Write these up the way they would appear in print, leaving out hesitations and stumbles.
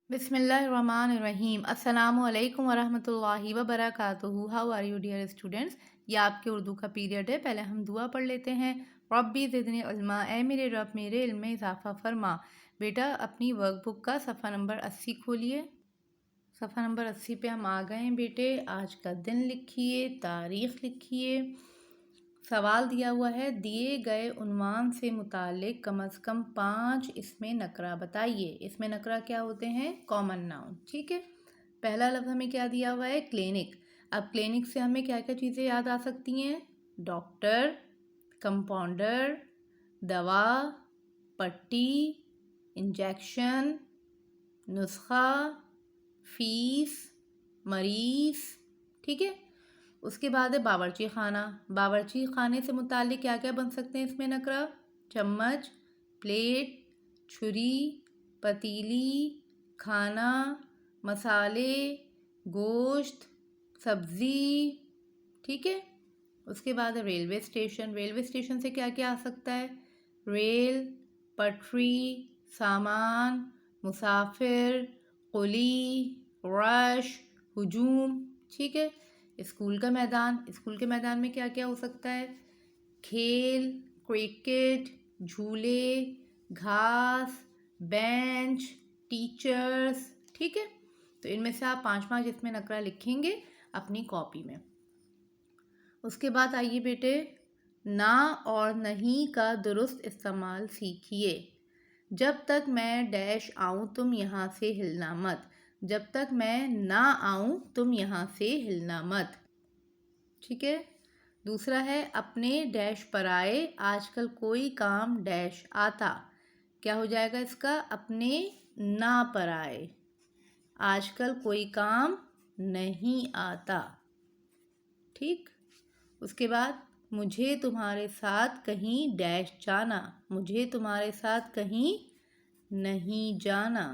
बिस्मिल्लाहिर्रहमानिर्रहीम। अस्सलामु अलैकुम वरहमतुल्लाहि वबरकातुहू। How are you dear students. ये आपके उर्दू का पीरियड है। पहले हम दुआ पढ़ लेते हैं। रब्बी ज़िदनी इल्मा, ए मेरे रब मेरे इल्म में इजाफ़ा फरमा। बेटा अपनी वर्कबुक का सफ़ा नंबर 80 खोलिए। सफ़ा नंबर 80 पे हम आ गए हैं बेटे। आज का दिन लिखिए, तारीख़ लिखिए। सवाल दिया हुआ है, दिए गए उन्वान से मुतालिक कम अज़ कम 5 इसमें नकरा बताइए। इसमें नकरा क्या होते हैं? Common noun. ठीक है। पहला लफ्ज़ हमें क्या दिया हुआ है? क्लिनिक। अब क्लिनिक से हमें क्या क्या चीज़ें याद आ सकती हैं? डॉक्टर, कंपाउंडर, दवा, पट्टी, इंजेक्शन, नुस्खा, फीस, मरीज़। ठीक है। उसके बाद है बावर्ची खाना। बावर्ची खाने से मुतालिक क्या क्या बन सकते हैं इसमें नकरा? चम्मच, प्लेट, छुरी, पतीली, खाना, मसाले, गोश्त, सब्ज़ी। ठीक है। उसके बाद है रेलवे स्टेशन। रेलवे स्टेशन से क्या क्या आ सकता है? रेल, पटरी, सामान, मुसाफिर, कुली, रश, हुजूम। ठीक है। स्कूल का मैदान। स्कूल के मैदान में क्या क्या हो सकता है? खेल, क्रिकेट, झूले, घास, बेंच, टीचर्स। ठीक है। तो इनमें से आप 5-5 इसमें नकरा लिखेंगे अपनी कॉपी में। उसके बाद आइए बेटे, ना और नहीं का दुरुस्त इस्तेमाल सीखिए। जब तक मैं डैश आऊँ तुम यहाँ से हिलना मत। जब तक मैं ना आऊँ तुम यहाँ से हिलना मत। ठीक है। दूसरा है, अपने डैश पर आए आजकल कोई काम डैश आता। क्या हो जाएगा इसका? अपने ना पर आए आजकल कोई काम नहीं आता। ठीक। उसके बाद, मुझे तुम्हारे साथ कहीं डैश जाना। मुझे तुम्हारे साथ कहीं नहीं जाना।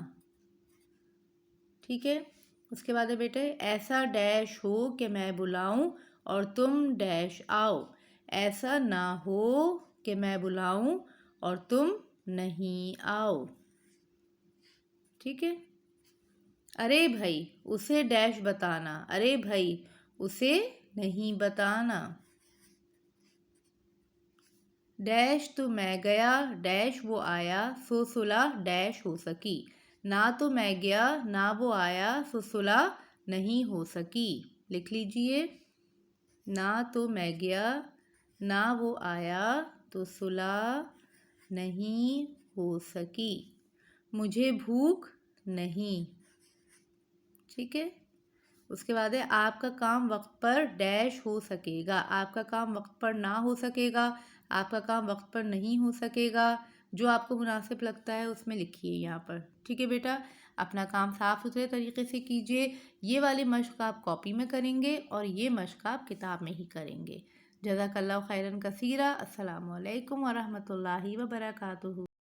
ठीक है। उसके बाद है बेटे, ऐसा डैश हो कि मैं बुलाऊं और तुम डैश आओ। ऐसा ना हो कि मैं बुलाऊं और तुम नहीं आओ। ठीक है। अरे भाई उसे डैश बताना। अरे भाई उसे नहीं बताना। डैश तो मैं गया डैश वो आया सो सुलह डैश हो सकी। ना तो मैं गया ना वो आया सो सुलह नहीं हो सकी। लिख लीजिए। ना तो मैं गया ना वो आया तो सुलह नहीं हो सकी। मुझे भूख नहीं। ठीक है। उसके बाद है, आपका काम वक्त पर डैश हो सकेगा। आपका काम वक्त पर ना हो सकेगा। आपका काम वक्त पर नहीं हो सकेगा। जो आपको मुनासिब लगता है उसमें लिखिए यहाँ पर। ठीक है बेटा। अपना काम साफ़ सुथरे तरीके से कीजिए। ये वाली मश्क आप कॉपी में करेंगे और ये मश्क आप किताब में ही करेंगे। जज़ाकल्लाहु खैरन कसीरा। अस्सलामु अलैकुम वरहमतुल्लाहि वबरकातुहू।